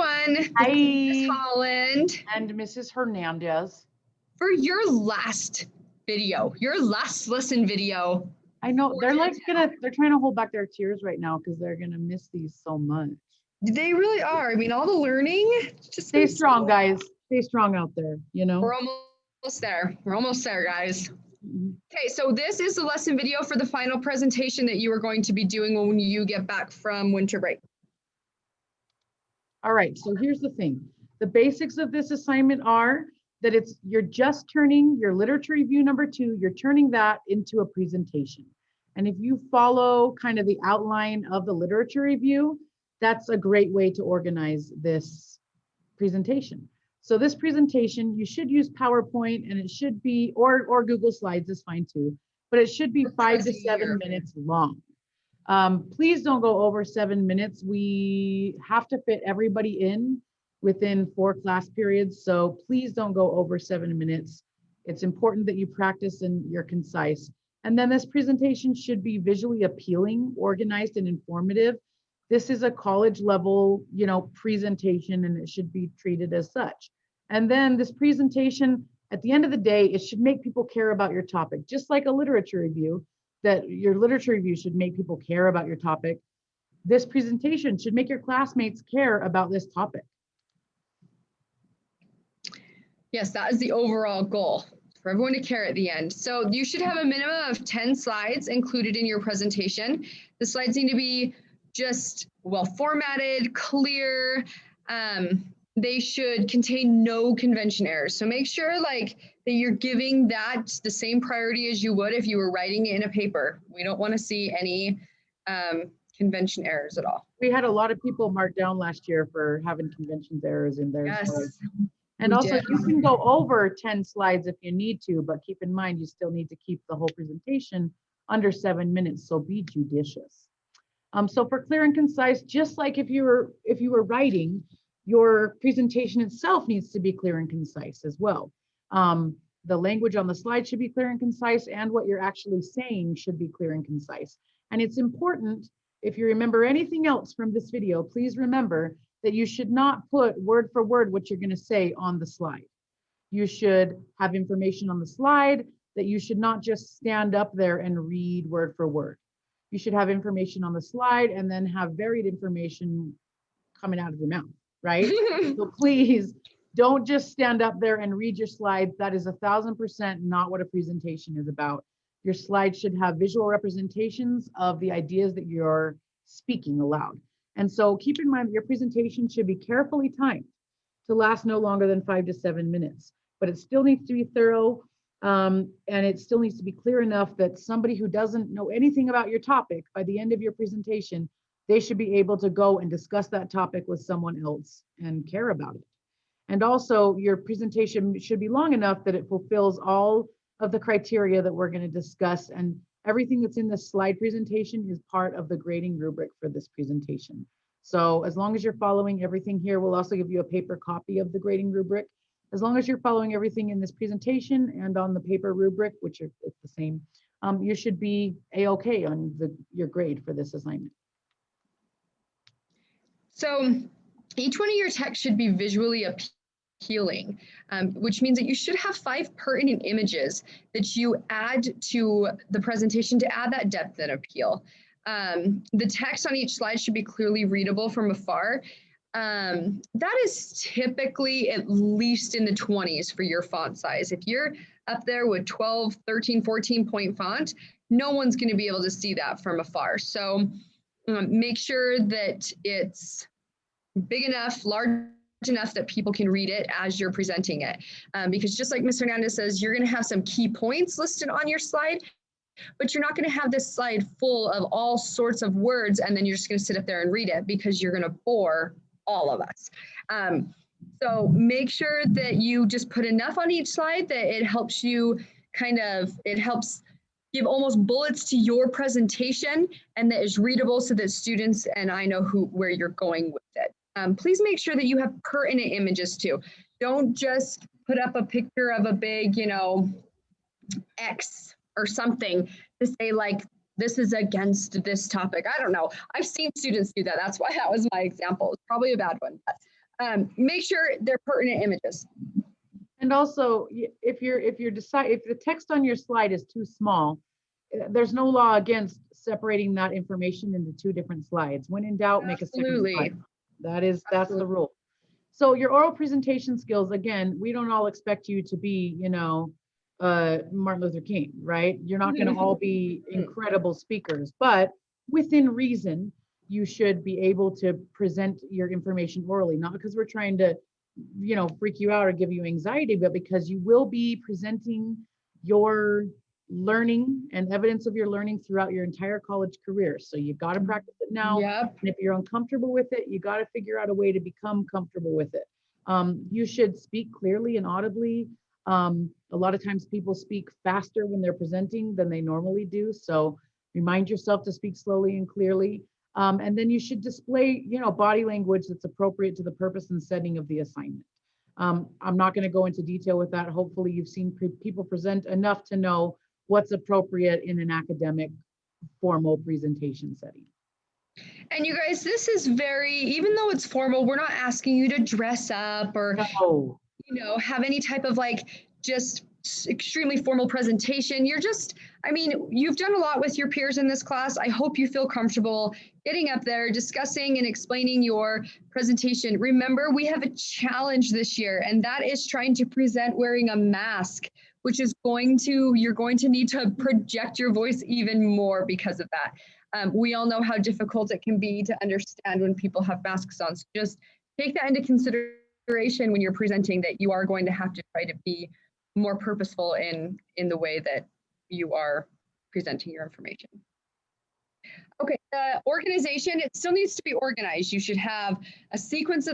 everyone. Hi. This is Miss Holland. And Mrs. Hernandez. For your last video, your last listen video. I know they're trying to hold back their tears right now because they're gonna miss these so much. They really are. I mean, all the learning. Just stay strong, guys. Stay strong out there, you know. We're almost there. We're almost there, guys. Mm-hmm. Okay, so this is the lesson video for the final presentation that you are going to be doing when you get back from winter break. All right, so here's the thing. The basics of this assignment are that you're just turning your literature review number 2, you're turning that into a presentation. And if you follow kind of the outline of the literature review, that's a great way to organize this presentation. So this presentation, you should use PowerPoint, and it should be, or Google Slides is fine too, but it should be 5 to 7 minutes long. Please don't go over 7 minutes. We have to fit everybody in within 4 class periods. So please don't go over 7 minutes. It's important that you practice and you're concise. And then this presentation should be visually appealing, organized, and informative. This is a college level, presentation, and it should be treated as such. And then this presentation, at the end of the day, it should make people care about your topic, just like a literature review, that your literature review should make people care about your topic. This presentation should make your classmates care about this topic. Yes, that is the overall goal, for everyone to care at the end. So you should have a minimum of 10 slides included in your presentation. The slides need to be just well formatted, clear. They should contain no convention errors. So make sure that you're giving that the same priority as you would if you were writing it in a paper. We don't want to see any convention errors at all. We had a lot of people marked down last year for having convention errors in there. Yes. And also you can go over 10 slides if you need to, but keep in mind, you still need to keep the whole presentation under 7 minutes. So be judicious. So for clear and concise, just like if you were writing, your presentation itself needs to be clear and concise as well. The language on the slide should be clear and concise, and what you're actually saying should be clear and concise. And it's important, if you remember anything else from this video, please remember that you should not put word for word what you're going to say on the slide. You should have information on the slide, that you should not just stand up there and read word for word. You should have information on the slide and then have varied information coming out of your mouth, right? So please don't just stand up there and read your slides. That is 1000% not what a presentation is about. Your slides should have visual representations of the ideas that you're speaking aloud. And so keep in mind that your presentation should be carefully timed to last no longer than 5 to 7 minutes, but it still needs to be thorough. And it still needs to be clear enough that somebody who doesn't know anything about your topic, by the end of your presentation, they should be able to go and discuss that topic with someone else and care about it. And also your presentation should be long enough that it fulfills all of the criteria that we're going to discuss, and everything that's in this slide presentation is part of the grading rubric for this presentation. So as long as you're following everything here, we'll also give you a paper copy of the grading rubric. As long as you're following everything in this presentation and on the paper rubric, which are the same, you should be a-okay on your grade for this assignment. So each one of your texts should be visually appealing, which means that you should have 5 pertinent images that you add to the presentation to add that depth and appeal. The text on each slide should be clearly readable from afar. That is typically at least in the 20s for your font size. If you're up there with 12, 13, 14 point font, no one's going to be able to see that from afar. So make sure that it's big enough, large enough that people can read it as you're presenting it. Because just like Ms. Hernandez says, you're going to have some key points listed on your slide, but you're not going to have this slide full of all sorts of words and then you're just going to sit up there and read it because you're going to bore all of us. So make sure that you just put enough on each slide that it helps you it helps give almost bullets to your presentation and that is readable so that students and I know where you're going with it. Please make sure that you have pertinent images too. Don't just put up a picture of a big, X or something to say this is against this topic. I don't know. I've seen students do that. That's why that was my example. It's probably a bad one. But Make sure they're pertinent images. And also, if the text on your slide is too small, there's no law against separating that information into two different slides. When in doubt, make a second slide. That's the rule. So your oral presentation skills, again, we don't all expect you to be, Martin Luther King, right? You're not going to all be incredible speakers, but within reason, you should be able to present your information orally, not because we're trying to, freak you out or give you anxiety, but because you will be presenting your learning and evidence of your learning throughout your entire college career. So you got to practice it now. Yep. And if you're uncomfortable with it, you got to figure out a way to become comfortable with it. You should speak clearly and audibly. A lot of times people speak faster when they're presenting than they normally do. So remind yourself to speak slowly and clearly. And then you should display, body language that's appropriate to the purpose and setting of the assignment. I'm not going to go into detail with that. Hopefully you've seen people present enough to know what's appropriate in an academic formal presentation setting. And you guys, this is even though it's formal, we're not asking you to dress up or, have any type of just extremely formal presentation. You've done a lot with your peers in this class. I hope you feel comfortable getting up there, discussing and explaining your presentation. Remember, we have a challenge this year, and that is trying to present wearing a mask, which is you're going to need to project your voice even more because of that. We all know how difficult it can be to understand when people have masks on. So just take that into consideration when you're presenting, that you are going to have to try to be more purposeful in the way that you are presenting your information. Okay, organization, it still needs to be organized. You should have a sequence of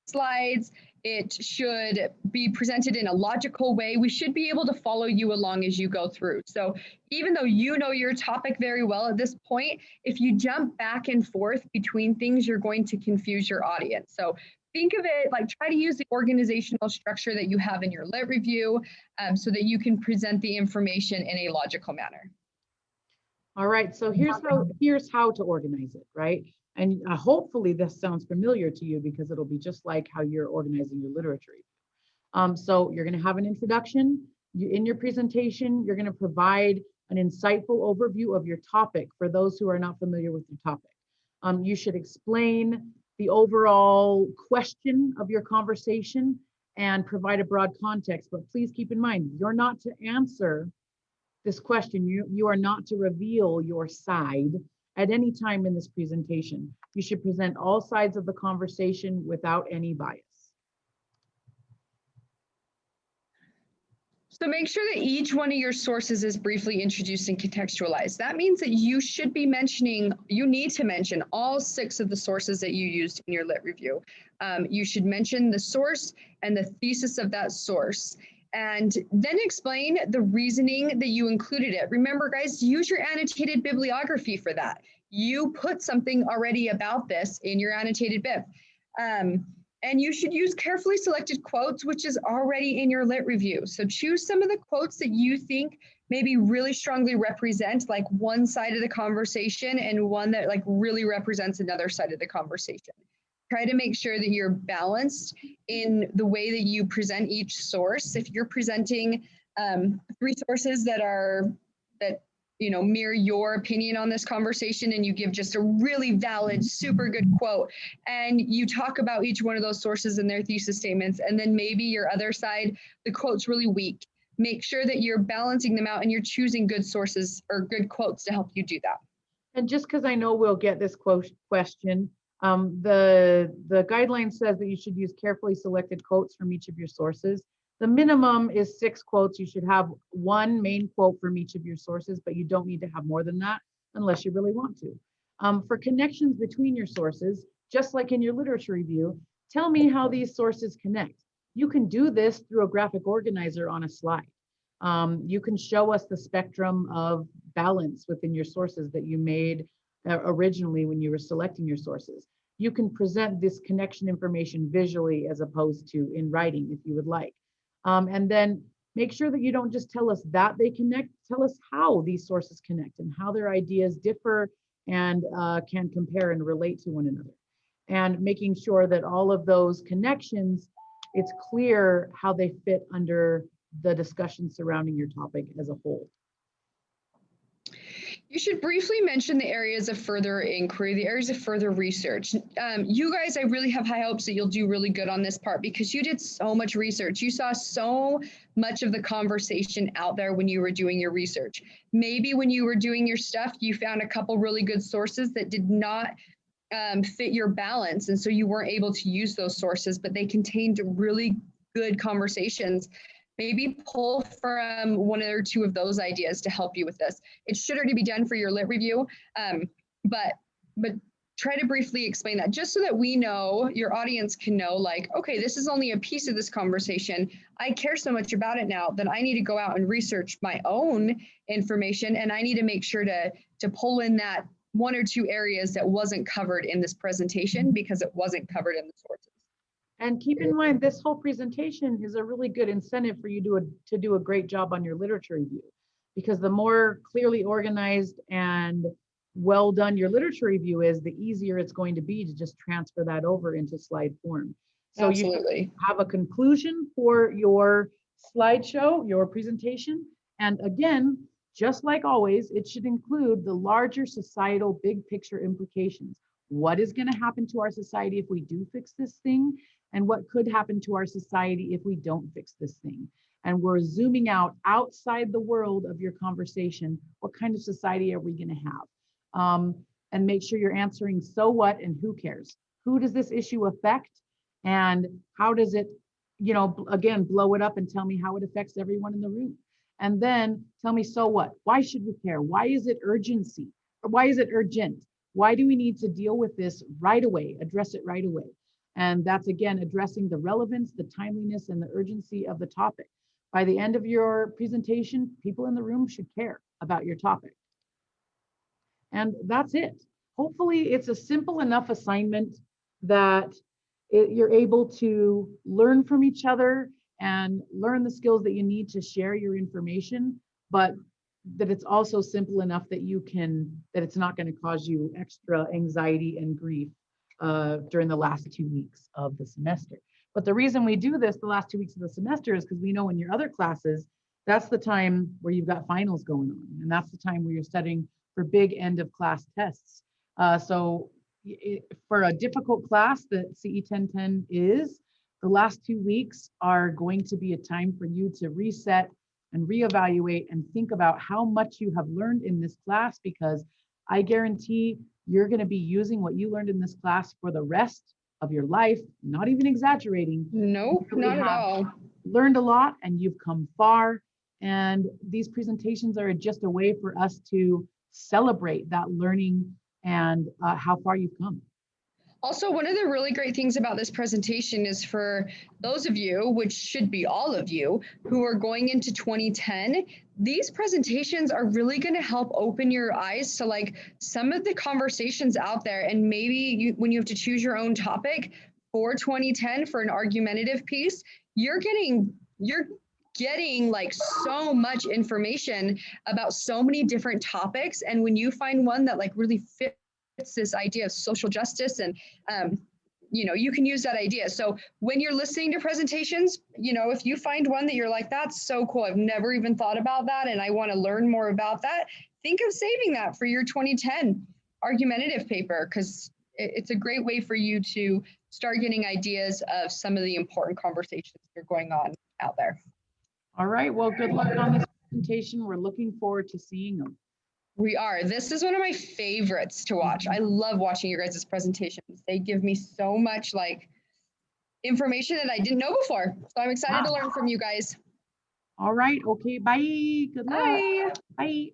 slides. It should be presented in a logical way. We should be able to follow you along as you go through. So even though you know your topic very well at this point, if you jump back and forth between things, you're going to confuse your audience. So think of it try to use the organizational structure that you have in your lit review so that you can present the information in a logical manner. All right, so here's how to organize it, right? And hopefully this sounds familiar to you because it'll be just like how you're organizing your literature review. So you're going to have an introduction. In your presentation, you're going to provide an insightful overview of your topic for those who are not familiar with your topic. You should explain the overall question of your conversation and provide a broad context, but please keep in mind, you're not to answer this question. You are not to reveal your side at any time in this presentation. You should present all sides of the conversation without any bias. So make sure that each one of your sources is briefly introduced and contextualized. That means that you need to mention all 6 of the sources that you used in your lit review. You should mention the source and the thesis of that source, and then explain the reasoning that you included it. Remember, guys, use your annotated bibliography for that. You put something already about this in your annotated bib. And you should use carefully selected quotes, which is already in your lit review. So choose some of the quotes that you think maybe really strongly represent one side of the conversation and one that really represents another side of the conversation. Try to make sure that you're balanced in the way that you present each source. If you're presenting 3 sources that mirror your opinion on this conversation, and you give just a really valid, super good quote, and you talk about each one of those sources and their thesis statements, and then maybe your other side, the quote's really weak. Make sure that you're balancing them out and you're choosing good sources or good quotes to help you do that. And just because I know we'll get this question, the guideline says that you should use carefully selected quotes from each of your sources. The minimum is 6 quotes. You should have 1 main quote from each of your sources, but you don't need to have more than that unless you really want to. For connections between your sources, just like in your literature review, tell me how these sources connect. You can do this through a graphic organizer on a slide. You can show us the spectrum of balance within your sources that you made originally when you were selecting your sources. You can present this connection information visually as opposed to in writing if you would like. And then make sure that you don't just tell us that they connect, tell us how these sources connect and how their ideas differ and can compare and relate to one another. and making sure that all of those connections, it's clear how they fit under the discussion surrounding your topic as a whole. You should briefly mention the areas of further inquiry, the areas of further research. You guys, I really have high hopes that you'll do really good on this part because you did so much research. You saw so much of the conversation out there when you were doing your research. Maybe when you were doing your stuff, you found a couple really good sources that did not fit your balance. And so you weren't able to use those sources, but they contained really good conversations. Maybe pull from one or two of those ideas to help you with this. It should already be done for your lit review, but try to briefly explain that just so that we know, your audience can know, like, okay, this is only a piece of this conversation. I care so much about it now that I need to go out and research my own information, and I need to make sure to pull in that one or two areas that wasn't covered in this presentation because it wasn't covered in the sources. And keep in mind, this whole presentation is a really good incentive for you to do a great job on your literature review, because the more clearly organized and well done your literature review is, the easier it's going to be to just transfer that over into slide form. So Absolutely. You have a conclusion for your slideshow, your presentation. And again, just like always, it should include the larger societal big picture implications. What is going to happen to our society if we do fix this thing? And what could happen to our society if we don't fix this thing? And we're zooming out outside the world of your conversation. What kind of society are we going to have? And make sure you're answering so what and who cares? Who does this issue affect? And how does it, again, blow it up and tell me how it affects everyone in the room. And then tell me, so what? Why should we care? Why is it urgency? Or why is it urgent? Why do we need to deal with this right away, address it right away? And that's, again, addressing the relevance, the timeliness, and the urgency of the topic. By the end of your presentation, people in the room should care about your topic. And that's it. Hopefully, it's a simple enough assignment that you're able to learn from each other and learn the skills that you need to share your information, but that it's also simple enough that that it's not going to cause you extra anxiety and grief during the last 2 weeks of the semester. But the reason we do this the last 2 weeks of the semester is because we know in your other classes, that's the time where you've got finals going on. And that's the time where you're studying for big end of class tests. For a difficult class that CE 1010 is, the last 2 weeks are going to be a time for you to reset and reevaluate and think about how much you have learned in this class, because I guarantee you're going to be using what you learned in this class for the rest of your life, not even exaggerating. Nope, not at all. Learned a lot and you've come far. And these presentations are just a way for us to celebrate that learning and how far you've come. Also, one of the really great things about this presentation is for those of you, which should be all of you, who are going into 2010, these presentations are really going to help open your eyes to like some of the conversations out there. And maybe when you have to choose your own topic for 2010 for an argumentative piece, you're getting like so much information about so many different topics. And when you find one that like really fits this idea of social justice and you can use that idea. So when you're listening to presentations, if you find one that you're like, that's so cool, I've never even thought about that and I want to learn more about that, think of saving that for your 2010 argumentative paper, because it's a great way for you to start getting ideas of some of the important conversations that are going on out there. All right, well, good luck on this presentation. We're looking forward to seeing them. We are. This is one of my favorites to watch. I love watching your guys' presentations. They give me so much like information that I didn't know before. So I'm excited to learn from you guys. All right. Okay. Bye. Good luck. Bye. Bye.